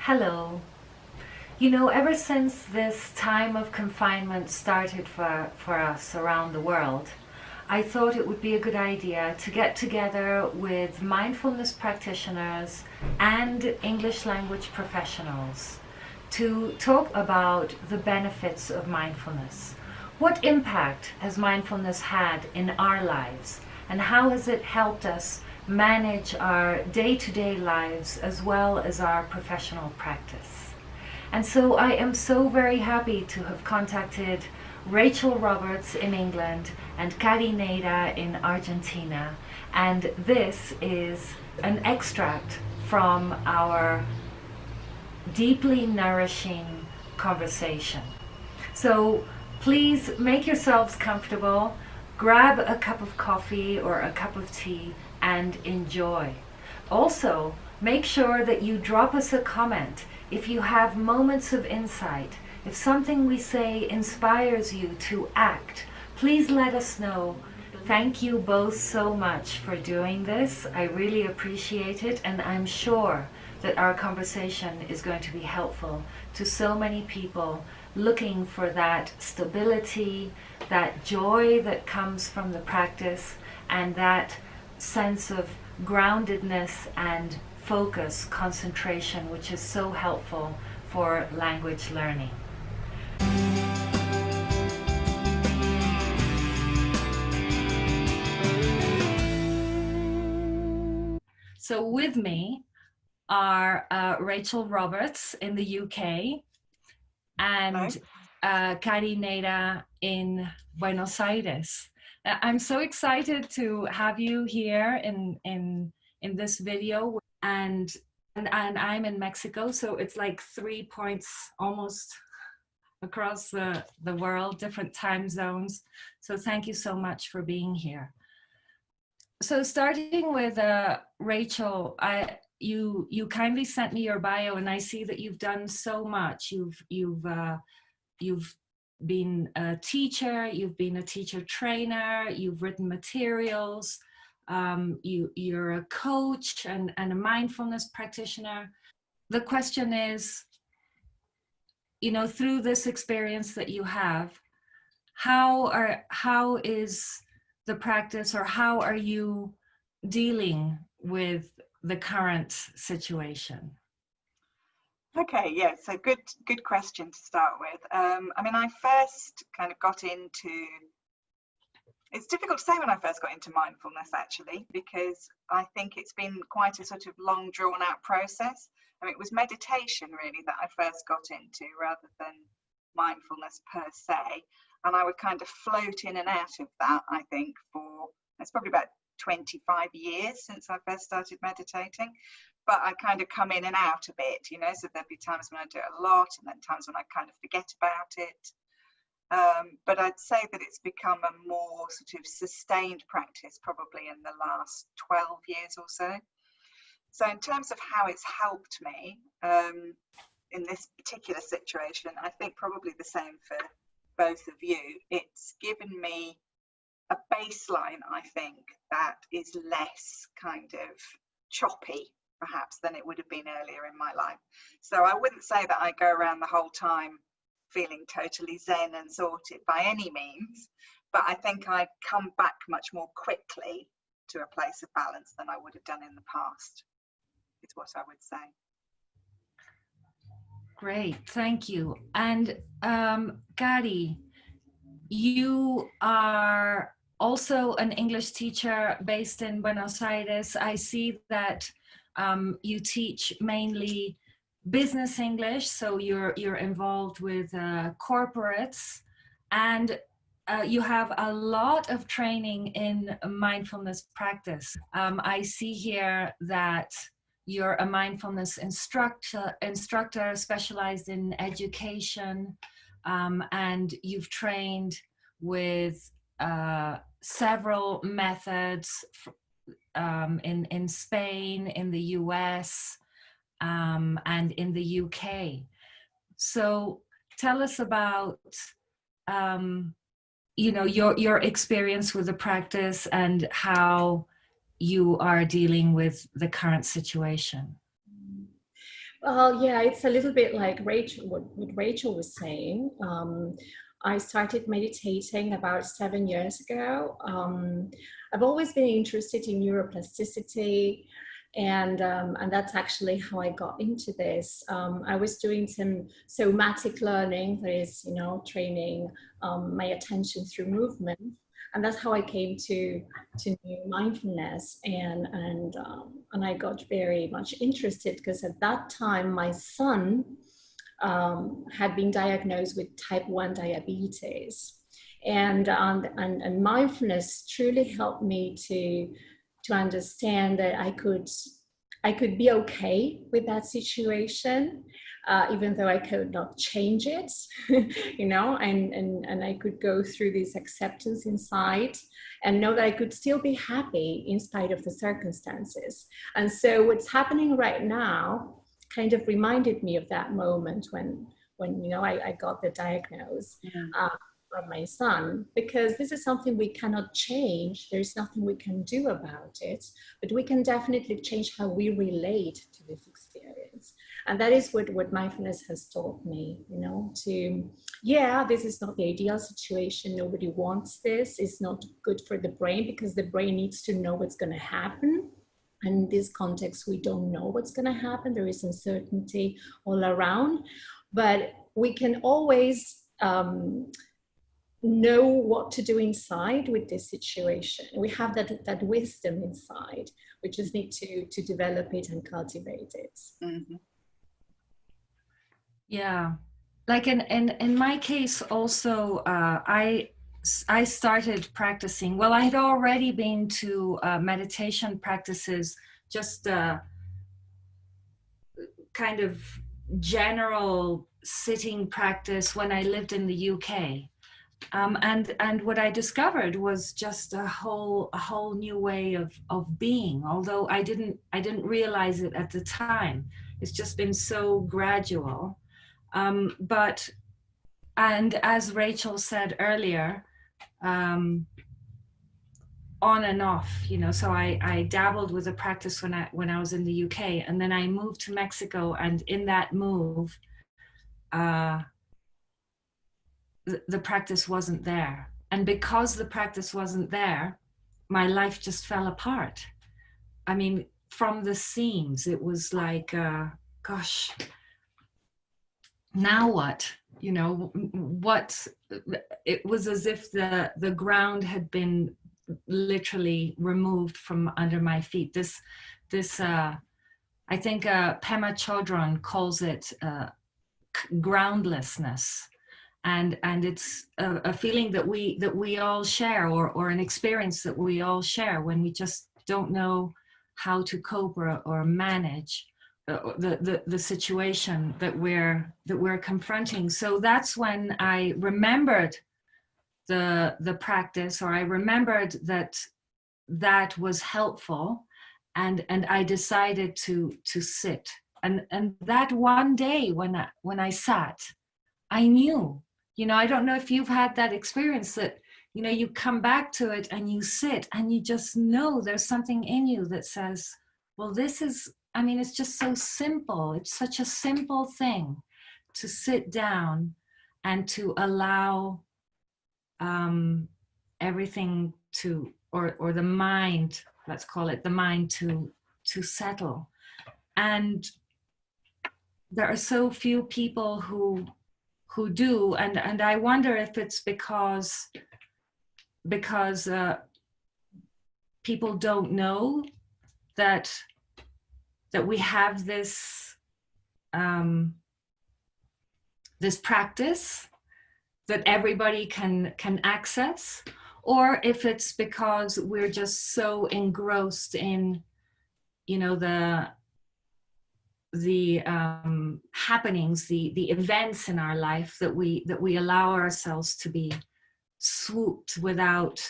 Hello. Ever since this time of confinement started for us around the world, I thought it would be a good idea to get together with mindfulness practitioners and English language professionals to talk about the benefits of mindfulness. What impact has mindfulness had in our lives, and how has it helped us manage our day-to-day lives as well as our professional practice? And so I am so very happy to have contacted Rachael Roberts in England and Cari Neira in Argentina. And this is an extract from our deeply nourishing conversation. So please make yourselves comfortable, grab a cup of coffee or a cup of tea and enjoy. Also, make sure that you drop us a comment if you have moments of insight. If something we say inspires you to act, please let us know. Thank you both so much for doing this. I really appreciate it, and I'm sure that our conversation is going to be helpful to so many people looking for that stability, that joy that comes from the practice, and that sense of groundedness and focus, concentration, which is so helpful for language learning. So with me are Rachael Roberts in the UK and Cari Neira in Buenos Aires. I'm so excited to have you here in this video, and I'm in Mexico, so it's like 3 points almost across the world, different time zones. So thank you so much for being here. So starting with Rachael, you kindly sent me your bio, and I see that you've done so much. You've been a teacher, you've been a teacher trainer, you've written materials, you're a coach and a mindfulness practitioner. The question is, through this experience that you have, how is the practice, or how are you dealing with the current situation? Okay, yeah, so good question to start with. I first kind of got into, it's difficult to say when I first got into mindfulness actually, because I think it's been quite a sort of long drawn out process. It was meditation really that I first got into rather than mindfulness per se. And I would kind of float in and out of that, I think, it's probably about 25 years since I first started meditating. But I kind of come in and out a bit, so there'd be times when I do it a lot and then times when I kind of forget about it. But I'd say that it's become a more sort of sustained practice probably in the last 12 years or so. So in terms of how it's helped me in this particular situation, I think probably the same for both of you. It's given me a baseline, I think, that is less kind of choppy perhaps than it would have been earlier in my life. So I wouldn't say that I go around the whole time feeling totally zen and sorted by any means, but I think I come back much more quickly to a place of balance than I would have done in the past, is what I would say. Great, thank you. And Cari, you are also an English teacher based in Buenos Aires. I see that you teach mainly business English, so you're involved with corporates, and you have a lot of training in mindfulness practice. I see here that you're a mindfulness instructor specialized in education, and you've trained with several methods in Spain, in the US, and in the UK. So tell us about your experience with the practice and how you are dealing with the current situation. Well, yeah, it's a little bit like Rachel, what Rachel was saying. I started meditating about 7 years ago. I've always been interested in neuroplasticity, and that's actually how I got into this. I was doing some somatic learning, that is, training my attention through movement, and that's how I came to mindfulness, and I got very much interested because at that time my son had been diagnosed with type 1 diabetes, and mindfulness truly helped me to understand that I could be okay with that situation, even though I could not change it, and I could go through this acceptance inside and know that I could still be happy in spite of the circumstances. And so what's happening right now kind of reminded me of that moment when I got the diagnosis. From my son, because this is something we cannot change. There's nothing we can do about it, but we can definitely change how we relate to this experience. And that is what mindfulness has taught me, this is not the ideal situation. Nobody wants this. It's not good for the brain, because the brain needs to know what's going to happen. And in this context, we don't know what's going to happen. There is uncertainty all around, but we can always know what to do inside with this situation. We have that wisdom inside. We just need to develop it and cultivate it. Mm-hmm. Yeah, like in my case also, I started practicing. Well, I had already been to meditation practices, just kind of general sitting practice when I lived in the UK. And what I discovered was just a whole new way of being. Although I didn't realize it at the time. It's just been so gradual. But as Rachel said earlier, on and off. So I dabbled with a practice when I was in the UK, and then I moved to Mexico, and in that move, the practice wasn't there. And because the practice wasn't there, my life just fell apart. I mean, from the seams, it was like, gosh, now what? What? It was as if the ground had been literally removed from under my feet. This I think Pema Chodron calls it groundlessness. And it's a feeling that we all share, or an experience that we all share when we just don't know how to cope or manage the situation that we're confronting. So that's when I remembered the practice, or I remembered that was helpful, and I decided to sit. And that one day when I sat, I knew. I don't know if you've had that experience that, you come back to it and you sit and you just know there's something in you that says, well, it's just so simple. It's such a simple thing to sit down and to allow everything to, or the mind, let's call it the mind, to settle. And there are so few people who do, and I wonder if it's because people don't know that we have this this practice that everybody can access, or if it's because we're just so engrossed in the happenings, the events in our life, that we allow ourselves to be swooped without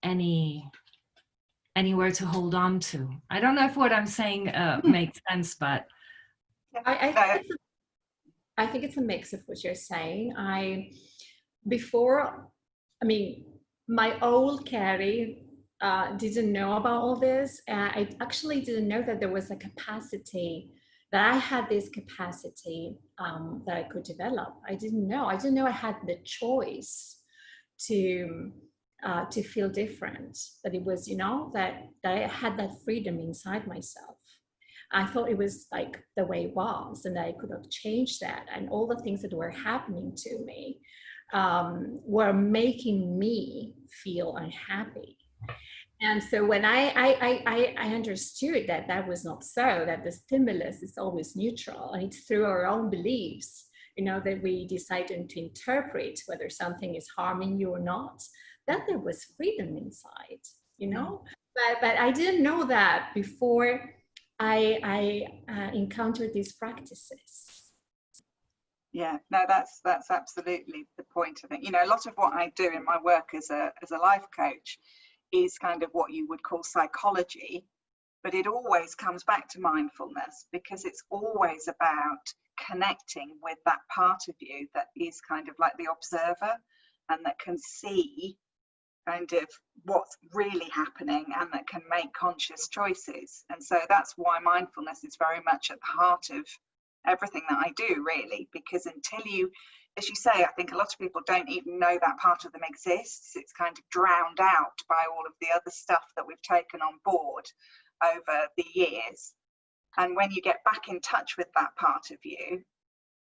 anywhere to hold on to. I don't know if what I'm saying makes sense, but I think it's a mix of what you're saying. My old Carrie didn't know about all this. I actually didn't know that there was a capacity, that I had this capacity that I could develop. I didn't know. I didn't know I had the choice to feel different. That it was, that I had that freedom inside myself. I thought it was like the way it was, and that I could have changed that. And all the things that were happening to me were making me feel unhappy. And so when I understood that that was not so, that the stimulus is always neutral, and it's through our own beliefs, that we decide to interpret whether something is harming you or not, that there was freedom inside, But I didn't know that before I encountered these practices. Yeah, no, that's absolutely the point of it. A lot of what I do in my work as a life coach is kind of what you would call psychology, but it always comes back to mindfulness, because it's always about connecting with that part of you that is kind of like the observer, and that can see kind of what's really happening, and that can make conscious choices. And so that's why mindfulness is very much at the heart of everything that I do, really, because until you, as you say, I think a lot of people don't even know that part of them exists. It's kind of drowned out by all of the other stuff that we've taken on board over the years. And when you get back in touch with that part of you,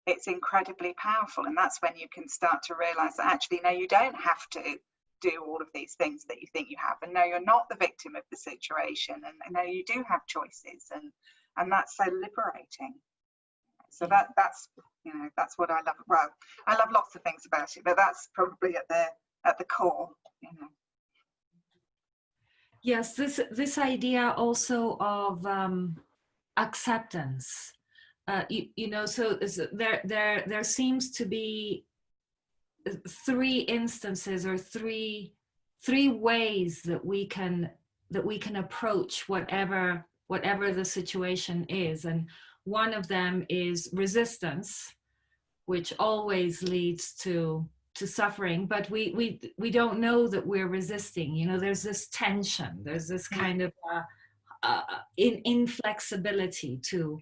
it's incredibly powerful. And that's when you can start to realize that actually, no, you don't have to do all of these things that you think you have, and no, you're not the victim of the situation, and no, you do have choices, and that's so liberating. So that's what I love. Well, I love lots of things about it, but that's probably at the core. Yes, this idea also of acceptance. So there seems to be three instances, or three ways that we can approach whatever the situation is. And one of them is resistance, which always leads to suffering, but we don't know that we're resisting. There's this tension, there's this kind of inflexibility to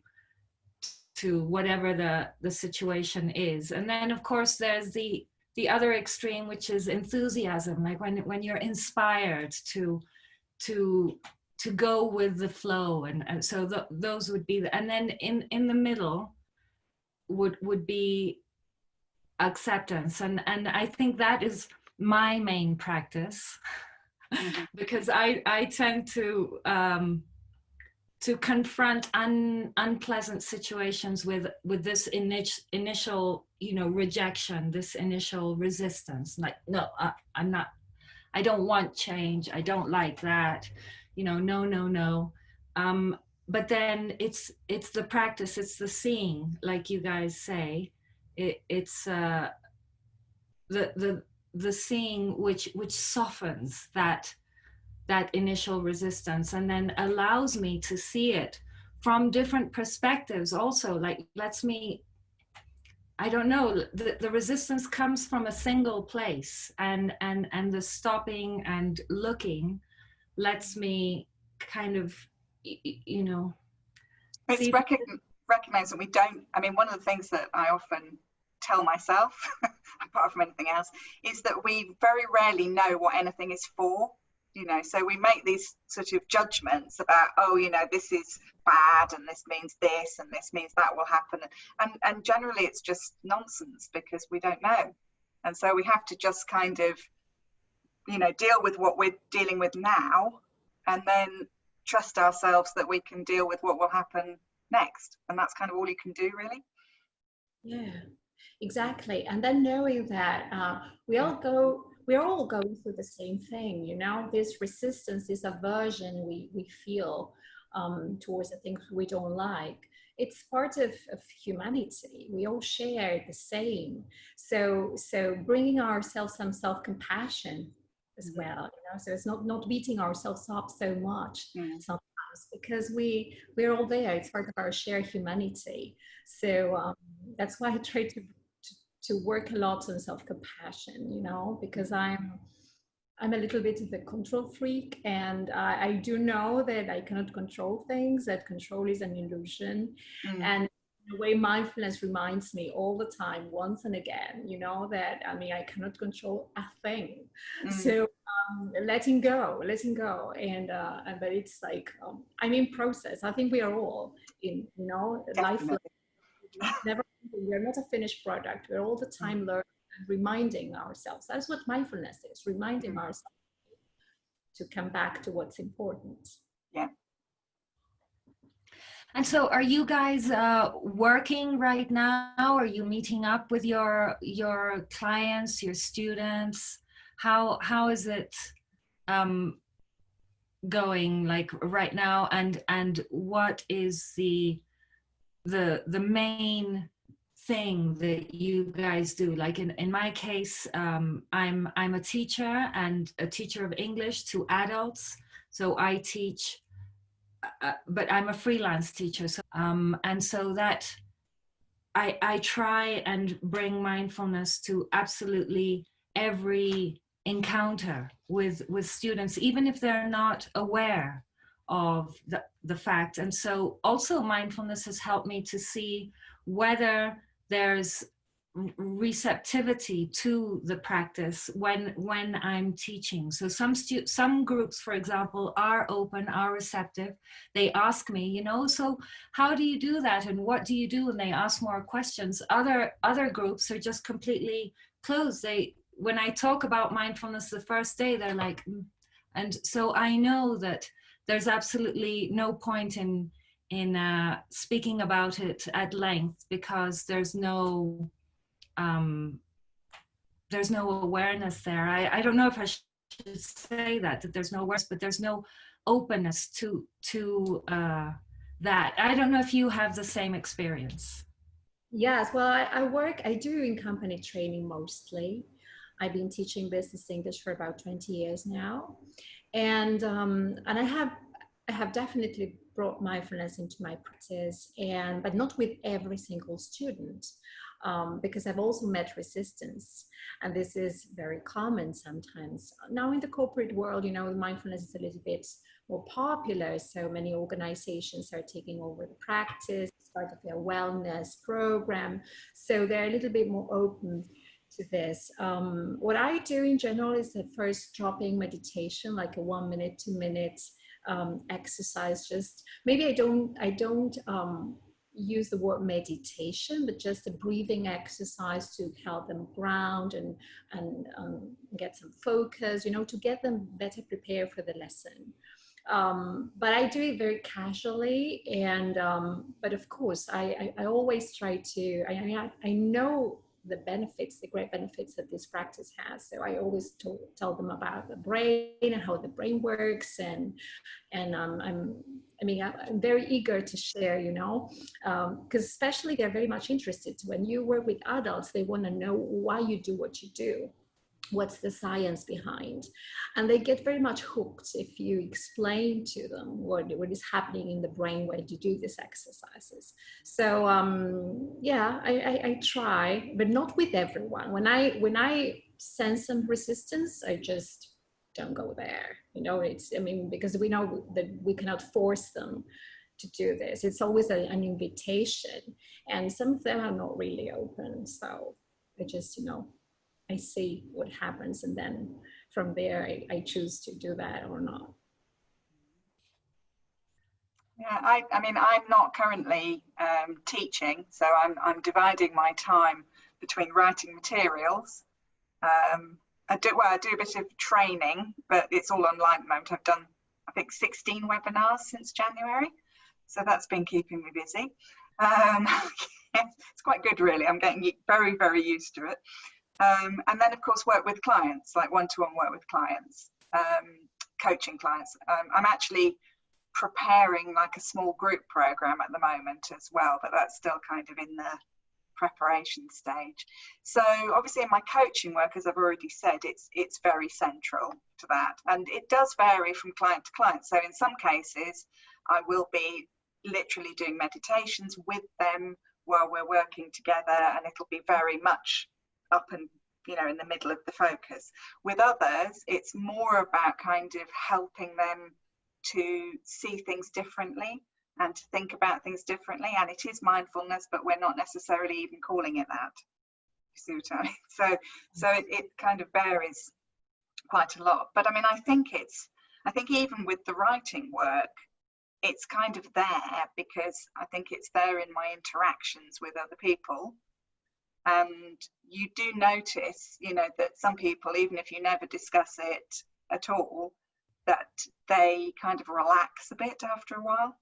whatever the situation is. And then of course there's the other extreme, which is enthusiasm, like when you're inspired to go with the flow. And so those would be and then in the middle would be acceptance. And I think that is my main practice, because I tend to confront unpleasant situations with this initial rejection, this initial resistance, like, no, I'm not, I don't want change, I don't like that, no. But then it's the practice, it's the seeing, like you guys say, it's the seeing which softens that initial resistance, and then allows me to see it from different perspectives also, like lets me, I don't know, the resistance comes from a single place, and the stopping and looking lets me kind of It's recognize that we don't, I mean, one of the things that I often tell myself apart from anything else, is that we very rarely know what anything is for. So we make these sort of judgments about, oh, this is bad, and this means this, and this means that will happen. And generally it's just nonsense, because we don't know. And so we have to just kind of, deal with what we're dealing with now, and then trust ourselves that we can deal with what will happen next. And that's kind of all you can do, really. Yeah, exactly. And then knowing that we're all going through the same thing, this resistance, this aversion we feel towards the things we don't like. It's part of humanity. We all share the same. So bringing ourselves some self-compassion as well, so it's not beating ourselves up so much sometimes, because we're all there. It's part of our shared humanity. So that's why I try to work a lot on self-compassion, because I'm a little bit of a control freak, and I do know that I cannot control things, that control is an illusion. Mm. And in a way, mindfulness reminds me all the time, once and again, you know, that I mean, I cannot control a thing. Mm. So letting go, but it's like, I'm in process. I think we are all in, you know, life. Definitely. Never, we're not a finished product. We're all the time learning and reminding ourselves. That's what mindfulness is, reminding ourselves to come back to what's important. Yeah. And so are you guys working right now? Are you meeting up with your clients, your students? How is it going like right now? And what is the main thing that you guys do? Like in my case, I'm a teacher, and a teacher of English to adults. So I teach, but I'm a freelance teacher. So and so that I try and bring mindfulness to absolutely every encounter with students, even if they're not aware of the fact. And so also mindfulness has helped me to see whether there's receptivity to the practice when I'm teaching. So some groups, for example, are open, are receptive. They ask me, you know, so how do you do that, and what do you do? And they ask more questions. Other groups are just completely closed. When I talk about mindfulness the first day, they're like, and so I know that there's absolutely no point in speaking about it at length, because there's no awareness there. I don't know if I should say that there's no awareness, but there's no openness to that. I don't know if you have the same experience. Yes, well, I do in company training mostly. I've been teaching business English for about 20 years now. And I have definitely brought mindfulness into my practice, but not with every single student, because I've also met resistance, and this is very common sometimes. Now in the corporate world, you know, mindfulness is a little bit more popular, so many organizations are taking over the practice, part of their wellness program, so they're a little bit more open to this. What I do in general is the first dropping meditation, like a 1 minute, 2 minutes exercise. Just maybe I don't use the word meditation, but just a breathing exercise to help them ground and get some focus, you know, to get them better prepared for the lesson. But I do it very casually, and but of course I always try to, I know the benefits, the great benefits that this practice has. So I always tell them about the brain and how the brain works, and I'm very eager to share, you know, because especially they're very much interested. When you work with adults, they want to know why you do what you do. What's the science behind? And they get very much hooked if you explain to them what is happening in the brain when you do these exercises. So yeah, I try, but not with everyone. When I sense some resistance, I just don't go there. You know, because we know that we cannot force them to do this. It's always an invitation, and some of them are not really open. So I just, you know, I see what happens, and then from there I choose to do that or not. Yeah, I mean, I'm not currently teaching, so I'm dividing my time between writing materials. I do a bit of training, but it's all online at the moment. I've done, I think, 16 webinars since January, so that's been keeping me busy. It's quite good, really. I'm getting very, very used to it. And then, of course, work with clients, like one-to-one work with clients, coaching clients. I'm actually preparing like a small group program at the moment as well, but that's still kind of in the preparation stage. So obviously in my coaching work, as I've already said, it's very central to that, and it does vary from client to client. So in some cases I will be literally doing meditations with them while we're working together, and it'll be very much up and in the middle of the focus. With others, it's more about kind of helping them to see things differently and to think about things differently. And it is mindfulness, but we're not necessarily even calling it that. You see what I mean? So it kind of varies quite a lot. But I mean, I think even with the writing work, it's kind of there because I think it's there in my interactions with other people. And you do notice, that some people, even if you never discuss it at all, that they kind of relax a bit after a while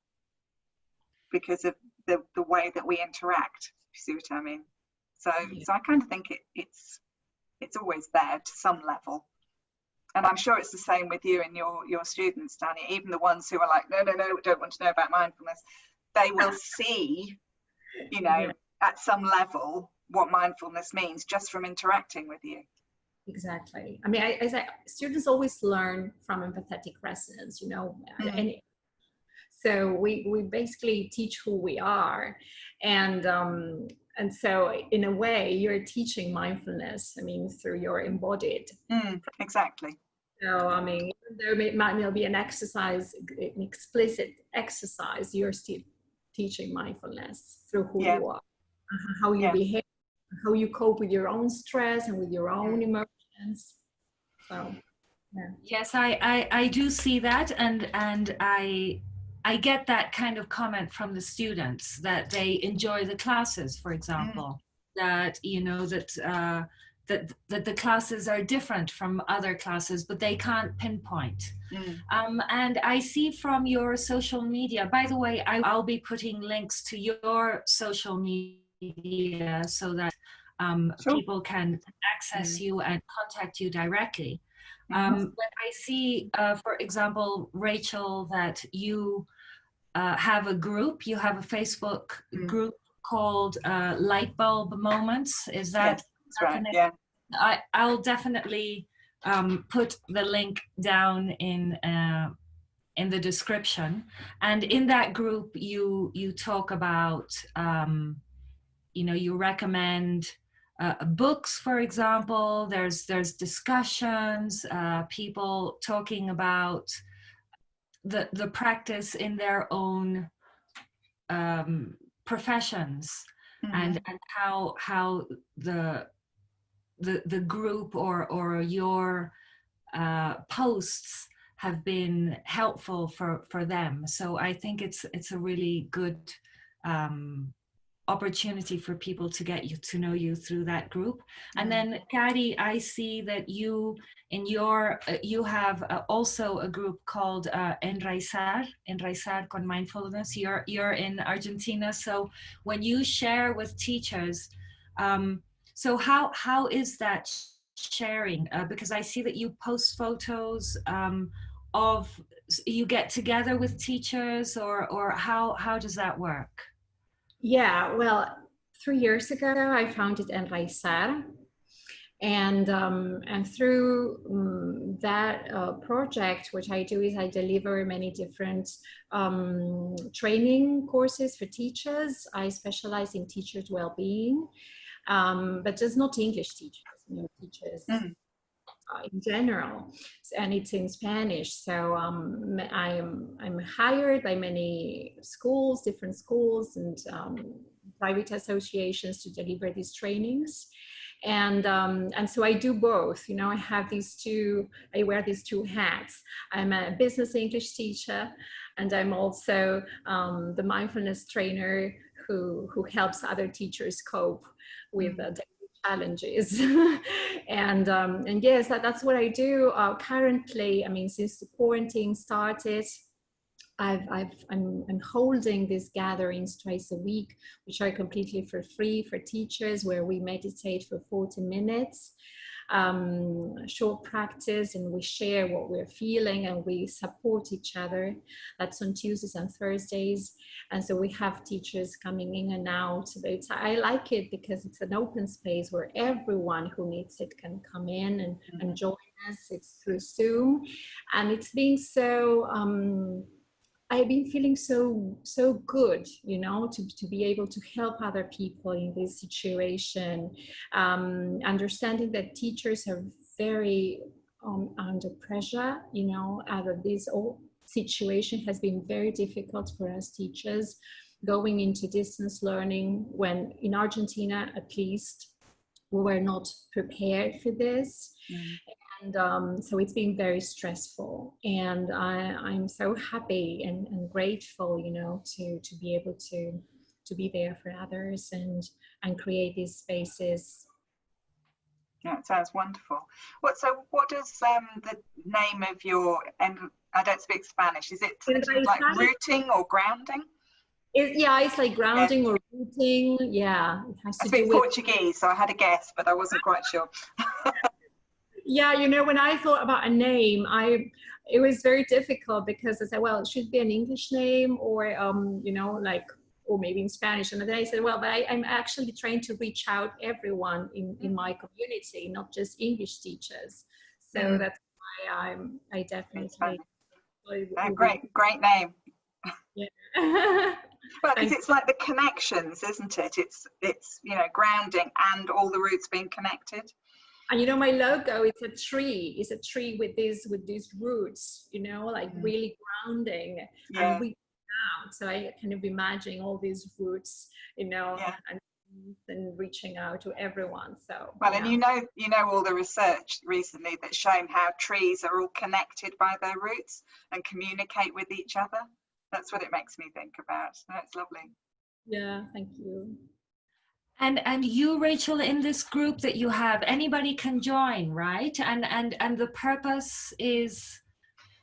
because of the way that we interact. You see what I mean? So I kind of think it's always there to some level. And I'm sure it's the same with you and your students, Tanya, even the ones who are like, no, we don't want to know about mindfulness. They will see, at some level what mindfulness means just from interacting with you. Exactly. I mean, students always learn from empathetic resonance, and so we basically teach who we are. And so in a way, you're teaching mindfulness, through your embodied. Exactly. So, I mean, even though it might not be an exercise, an explicit exercise, you're still teaching mindfulness through who you are, how you behave, how you cope with your own stress and with your own emotions. So, yes, I do see that, and I get that kind of comment from the students that they enjoy the classes, for example, that that the classes are different from other classes, but they can't pinpoint. And I see from your social media, by the way, I'll be putting links to your social media so that people can access you and contact you directly. But I see, for example, Rachael, that you have a group, you have a Facebook group called Light Bulb Moments. Is that? Yes, that's right, yeah. I'll definitely put the link down in the description. And in that group, you talk about, you recommend books, for example. There's discussions, people talking about the practice in their own professions, and how the group or your posts have been helpful for them. So I think it's a really good opportunity for people to get to know you through that group. And then Kadi, I see that you have also a group called Enraizar con Mindfulness. You're in Argentina, so when you share with teachers, so how is that sharing? Because I see that you post photos of, you get together with teachers, or how does that work? Yeah, well, 3 years ago, I founded Enraizar. And through that project, what I do is I deliver many different training courses for teachers. I specialize in teachers' well-being, but just not English teachers, teachers in general, and it's in Spanish. So I'm hired by many schools, different schools, and private associations to deliver these trainings. And so I do both. I have I wear these two hats. I'm a business English teacher, and I'm also the mindfulness trainer who helps other teachers cope with challenges. And yes, that's what I do currently. Since the quarantine started, I'm holding these gatherings twice a week, which are completely for free for teachers, where we meditate for 40 minutes, short practice, and we share what we're feeling and we support each other. That's on Tuesdays and Thursdays. And so we have teachers coming in and out. I like it because it's an open space where everyone who needs it can come in and join us. It's through Zoom, and it's been so I've been feeling so good, you know, to be able to help other people in this situation, understanding that teachers are very under pressure, you know, out of this whole situation has been very difficult for us teachers going into distance learning, when in Argentina at least we were not prepared for this. And so it's been very stressful, and I'm so happy and grateful, you know, to be able to be there for others and create these spaces. Yeah, it sounds wonderful. What does the name of your, and I don't speak Spanish, is it like rooting or grounding? It's like grounding or rooting. Yeah, it has to do with. I speak Portuguese, so I had a guess, but I wasn't quite sure. Yeah, you know, when I thought about a name, it was very difficult because I said, well, it should be an English name, or you know, like, or maybe in Spanish. And then I said, well, but I'm actually trying to reach out everyone in my community, not just English teachers. So that's why I definitely. Great name. Yeah. Well, because it's like the connections, isn't it? It's you know, grounding and all the roots being connected. And you know, my logo is a tree. It's a tree with these roots, you know, like really grounding and reaching out. So I kind of imagine all these roots, you know, and reaching out to everyone. So well, and you know all the research recently that's shown how trees are all connected by their roots and communicate with each other. That's what it makes me think about. That's lovely. Yeah, thank you. And you, Rachel, in this group that you have, anybody can join, right? And the purpose is?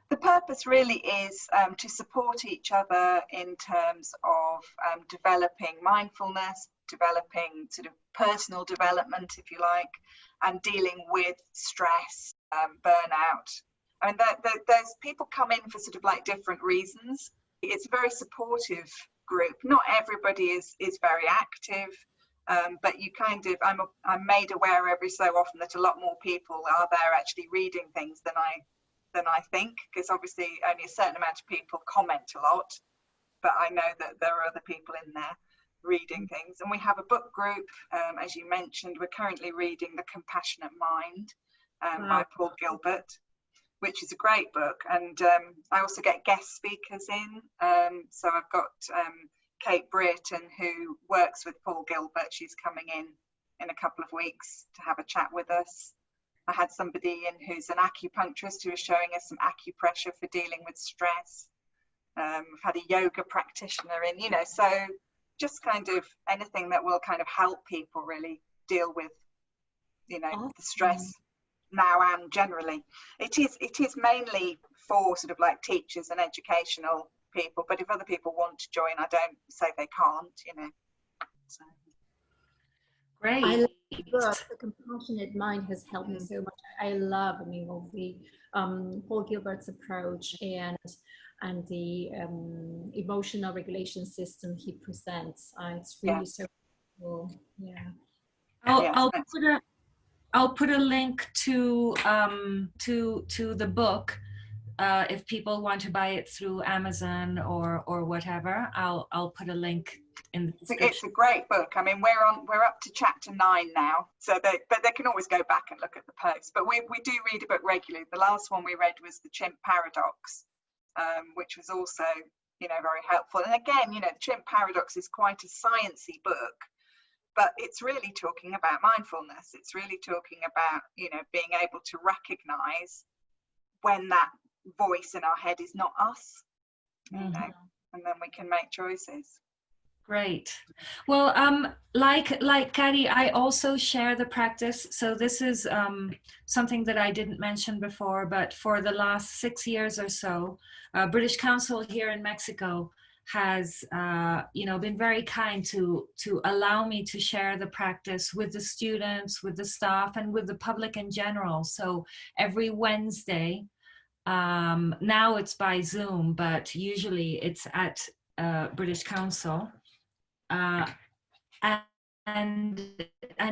The purpose really is to support each other in terms of developing mindfulness, developing sort of personal development, if you like, and dealing with stress, burnout. I mean, there's people come in for sort of like different reasons. It's a very supportive group. Not everybody is very active. But you kind of, I'm made aware every so often that a lot more people are there actually reading things than I think, because obviously only a certain amount of people comment a lot, but I know that there are other people in there reading things. And we have a book group, as you mentioned. We're currently reading The Compassionate Mind by Paul Gilbert, which is a great book. And I also get guest speakers in, so I've got Kate Britton, who works with Paul Gilbert. She's coming in a couple of weeks to have a chat with us. I had somebody in who's an acupuncturist who was showing us some acupressure for dealing with stress. I've had a yoga practitioner in, you know, so just kind of anything that will kind of help people really deal with, you know, the stress now and generally. It is mainly for sort of like teachers and educational people, but if other people want to join, I don't say they can't, you know. So. Great. I love the book. The Compassionate Mind has helped me so much. I love, I mean, all the Paul Gilbert's approach and the emotional regulation system he presents. It's really so cool. Yeah. I'll put a link to the book. If people want to buy it through Amazon or whatever, I'll put a link in the description. It's a great book. I mean, we're up to chapter 9 now, but they can always go back and look at the post. But we do read a book regularly. The last one we read was The Chimp Paradox, which was also, you know, very helpful. And again, you know, The Chimp Paradox is quite a sciencey book, but it's really talking about mindfulness. It's really talking about, you know, being able to recognize when that voice in our head is not us, you know, and then we can make choices. Great. Well, like Kathy, I also share the practice. So this is something that I didn't mention before, but for the last 6 years or so, British Council here in Mexico has, you know, been very kind to allow me to share the practice with the students, with the staff, and with the public in general. So every Wednesday, now it's by Zoom, but usually it's at British Council. And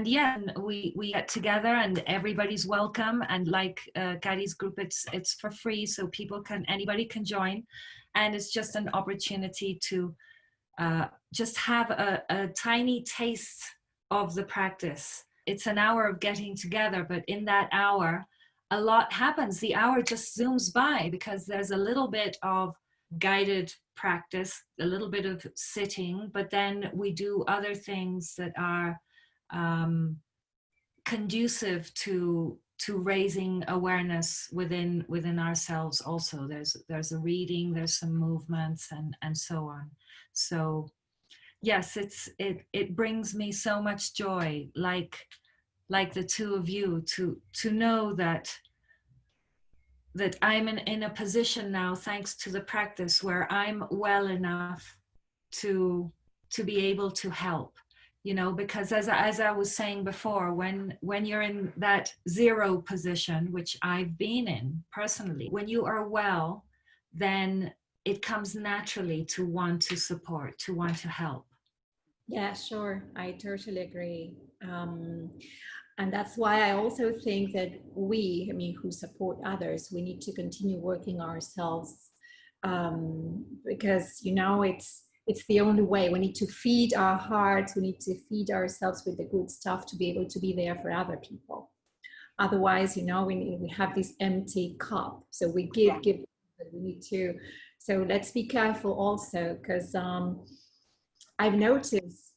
yeah, we get together and everybody's welcome. And like Kathy's group, it's for free, so anybody can join. and it's just an opportunity to just have a tiny taste of the practice. It's an hour of getting together, but in that hour, a lot happens. The hour just zooms by because there's a little bit of guided practice, a little bit of sitting, but then we do other things that are conducive to raising awareness within ourselves. Also, there's a reading, there's some movements, and so on. So yes, it brings me so much joy, like the two of you, to know that I'm in a position now, thanks to the practice, where I'm well enough to be able to help, you know, because as I was saying before, when you're in that zero position, which I've been in personally, when you are well, then it comes naturally to want to support, to want to help. Yeah, sure. I totally agree. And that's why I also think that we, who support others, we need to continue working ourselves, because, you know, it's the only way. We need to feed our hearts. We need to feed ourselves with the good stuff to be able to be there for other people. Otherwise, you know, we have this empty cup. So we give, but we need to. So let's be careful also, because I've noticed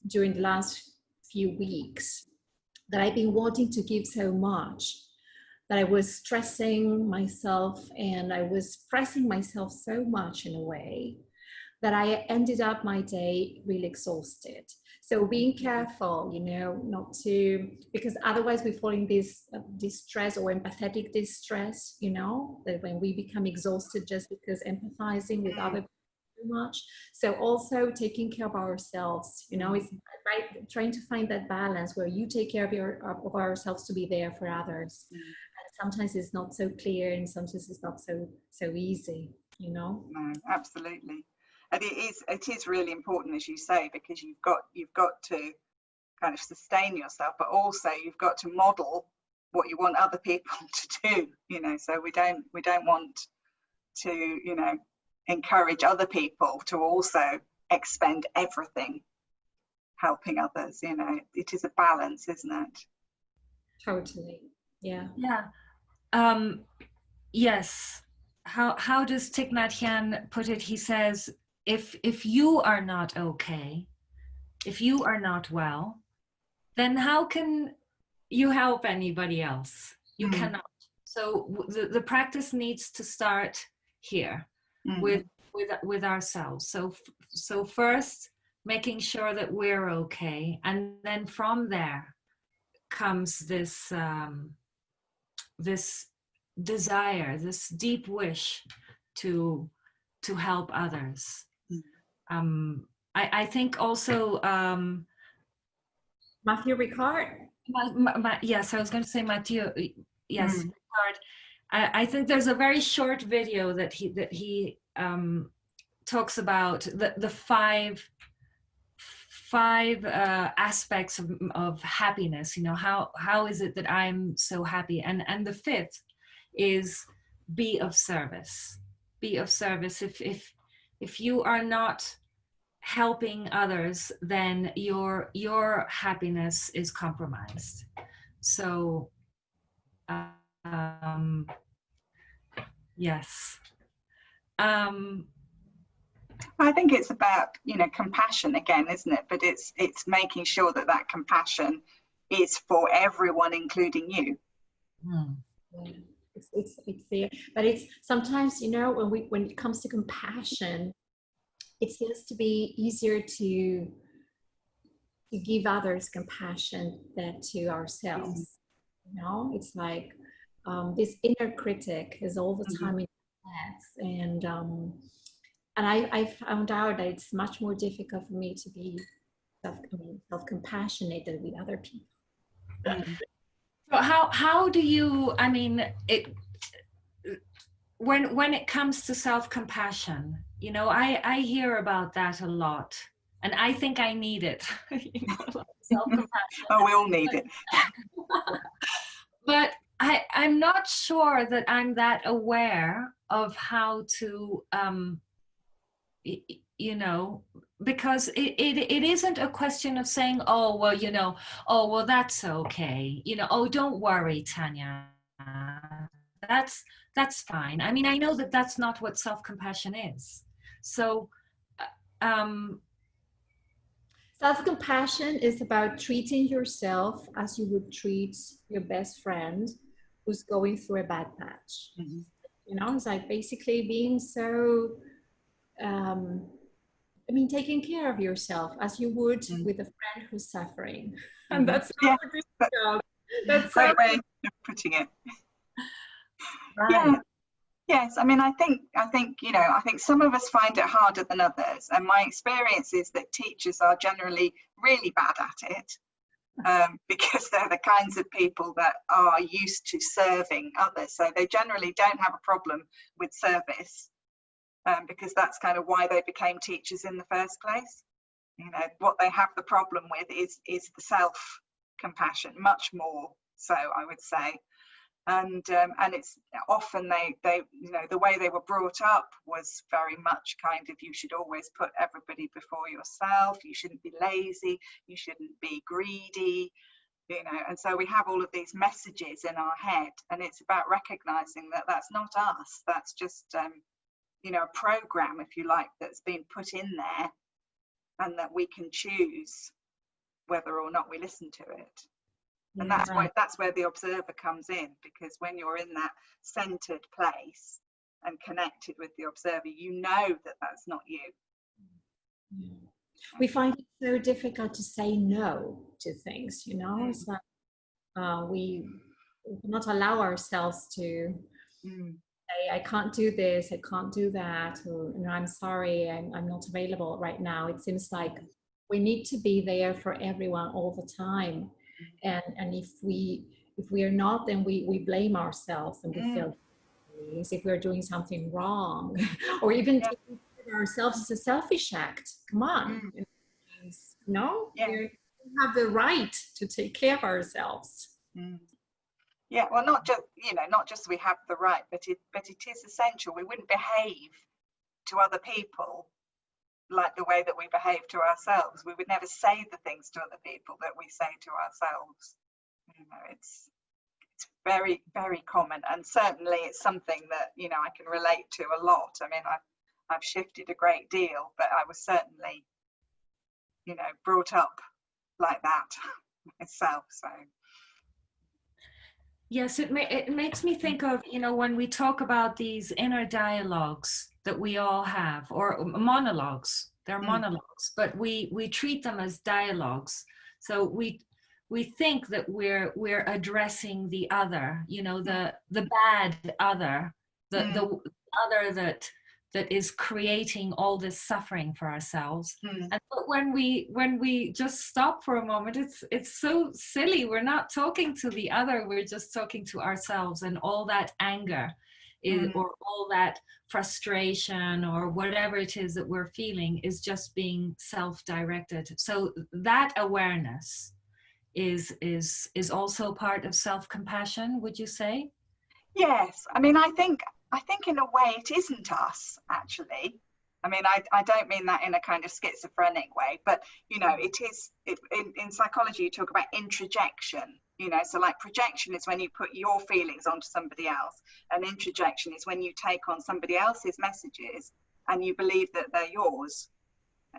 during the last few weeks that I've been wanting to give so much that I was stressing myself and I was pressing myself so much in a way that I ended up my day really exhausted. So being careful, you know, not to, because otherwise we fall in this distress or empathetic distress, you know, that when we become exhausted just because empathizing with other people too much. So also taking care of ourselves, you know, it's right, trying to find that balance where you take care of ourselves to be there for others. And sometimes it's not so clear, and sometimes it's not so easy, you know. No, absolutely. And it is really important, as you say, because you've got to kind of sustain yourself, but also you've got to model what you want other people to do, you know. So we don't want to, you know, encourage other people to also expend everything helping others, you know. It is a balance, isn't it? Totally. Yeah. Yes. How does Thich Nhat Hanh put it? He says, if you are not okay, if you are not well, then how can you help anybody else? You cannot. So the practice needs to start here with ourselves. So first, making sure that we're okay, and then from there comes this this desire, this deep wish to help others. I think also Matthew Ricard. Yes, I was going to say Matthew. Yes, Ricard. I think there's a very short video that he talks about the five aspects of happiness. You know, how is it that I'm so happy? And the fifth is be of service. Be of service. If you are not helping others, then your happiness is compromised. So yes. I think it's about, you know, compassion again, isn't it? But it's making sure that compassion is for everyone, including you. Yeah. It's there, but it's sometimes, you know, when it comes to compassion, it seems to be easier to give others compassion than to ourselves. You know, it's like this inner critic is all the time in our heads, and I found out that it's much more difficult for me to be self-compassionate than with other people. So how do you? I mean, when it comes to self-compassion, you know, I hear about that a lot, and I think I need it. You know, self-compassion. Oh, we all need it. But I'm not sure that I'm that aware of how to, you know, because it isn't a question of saying, oh, well, you know, oh, well, that's okay. You know, oh, don't worry, Tanya. That's, that's fine. I mean, I know that that's not what self-compassion is. So, um, Self-compassion is about treating yourself as you would treat your best friend who's going through a bad patch. Mm-hmm. You know, it's like basically being so, um, I mean, taking care of yourself as you would Mm-hmm. with a friend who's suffering. And Mm-hmm. that's Yeah, so difficult. That's so great way of putting it. right. Yeah. Yes, I mean, I think, you know, I think some of us find it harder than others. And my experience is that teachers are generally really bad at it, because they're the kinds of people that are used to serving others. So they generally don't have a problem with service, because that's kind of why they became teachers in the first place. You know, what they have the problem with is the self-compassion, much more so, I would say. And it's often they you know, the way they were brought up was very much kind of, you should always put everybody before yourself, you shouldn't be lazy, you shouldn't be greedy, you know. And so we have all of these messages in our head, and it's about recognizing that that's not us, that's just you know, a program, if you like, that's been put in there, and that we can choose whether or not we listen to it. And yeah, that's where the observer comes in, because when you're in that centered place and connected with the observer, you know that that's not you. yeah. We find it so difficult to say no to things, you know. Mm. It's like we not allow ourselves to say, I can't do this, I can't do that, or, you know, I'm sorry, I'm not available right now. It seems like we need to be there for everyone all the time. And if we are not, then we blame ourselves and we feel as if we're doing something wrong, or even Yeah. taking care of ourselves is a selfish act. Come on, no, Yeah. we have the right to take care of ourselves. Yeah, well, not just, you know, not just we have the right, but it is essential. We wouldn't behave to other people like the way that we behave to ourselves. We would never say the things to other people that we say to ourselves. You know, it's very, very common, and certainly it's something that, you know, I can relate to a lot. I mean, I've shifted a great deal, but I was certainly, you know, brought up like that myself. So Yes, it makes me think of, you know, when we talk about these inner dialogues that we all have, or monologues, they're monologues, but we treat them as dialogues. So we think that we're addressing the other, you know, the bad other, the other that is creating all this suffering for ourselves. And but when we just stop for a moment, it's so silly. We're not talking to the other, we're just talking to ourselves, and all that anger is, or all that frustration, or whatever it is that we're feeling, is just being self-directed. So that awareness is also part of self-compassion, would you say? yes, I mean, I think in a way it isn't us, actually. I mean, I don't mean that in a kind of schizophrenic way, but, you know, it is, in psychology, you talk about introjection, you know, so like projection is when you put your feelings onto somebody else, and introjection is when you take on somebody else's messages and you believe that they're yours,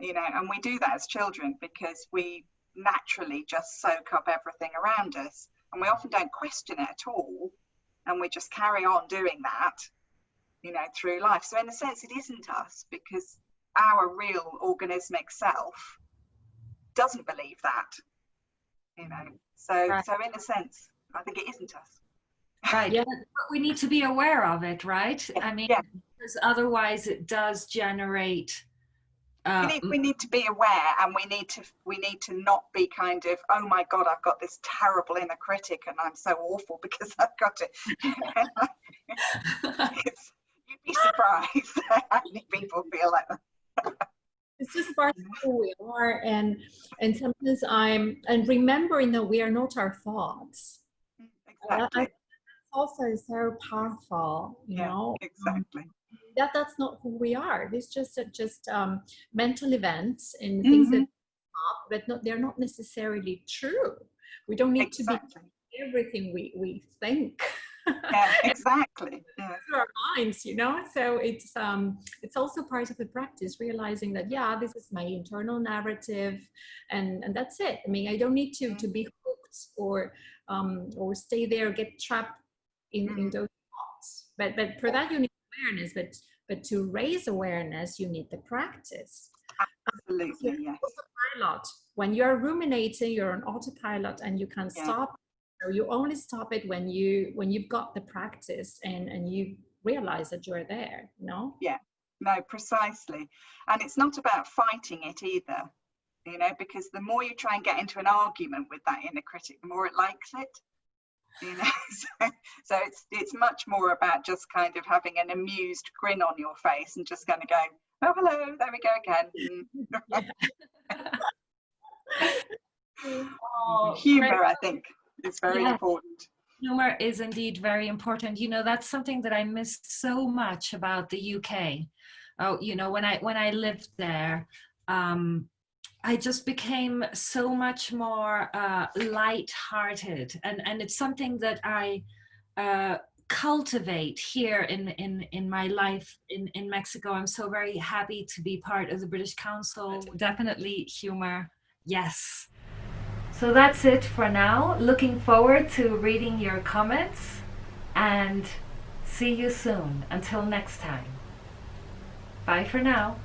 you know. And we do that as children because we naturally just soak up everything around us, and we often don't question it at all, and we just carry on doing that, you know, through life. So in a sense, it isn't us, because our real organismic self doesn't believe that, you know. So Right. so in a sense, I think it isn't us. Right. Yeah. But we need to be aware of it, right? I mean, Yeah, because otherwise it does generate. we need to be aware, and we need to not be kind of, oh my God, I've got this terrible inner critic and I'm so awful because I've got it. You'd be surprised how many people feel like that. It's just part of who we are, and sometimes and remembering that we are not our thoughts. I Exactly. also so powerful, you know. Exactly. That's not who we are. It's just mental events and things that Hmm. up, but they're not necessarily true. We don't need to be Exactly. everything we think. Yeah, exactly. Yeah. Our minds, you know. So it's also part of the practice, realizing that this is my internal narrative, and that's it. I mean, I don't need to be hooked or stay there, get trapped in those thoughts. But for that you need awareness. But to raise awareness, you need the practice. Absolutely, yes. Autopilot. When you're ruminating, you're on autopilot, and you can Yeah. stop. So you only stop it when you've got the practice and you realize that you're there. No. Yeah. No, precisely. And it's not about fighting it either, you know, because the more you try and get into an argument with that inner critic, the more it likes it. You know, so it's much more about just kind of having an amused grin on your face and just kind of going, oh, hello, there we go again. Humor, I think, is very important. Humor is indeed very important. You know, that's something that I miss so much about the UK. Oh, you know, when I lived there, I just became so much more light-hearted, and it's something that I cultivate here in my life in Mexico. I'm so very happy to be part of the British Council. Definitely humor, yes. So that's it for now. Looking forward to reading your comments, and see you soon. Until next time. Bye for now.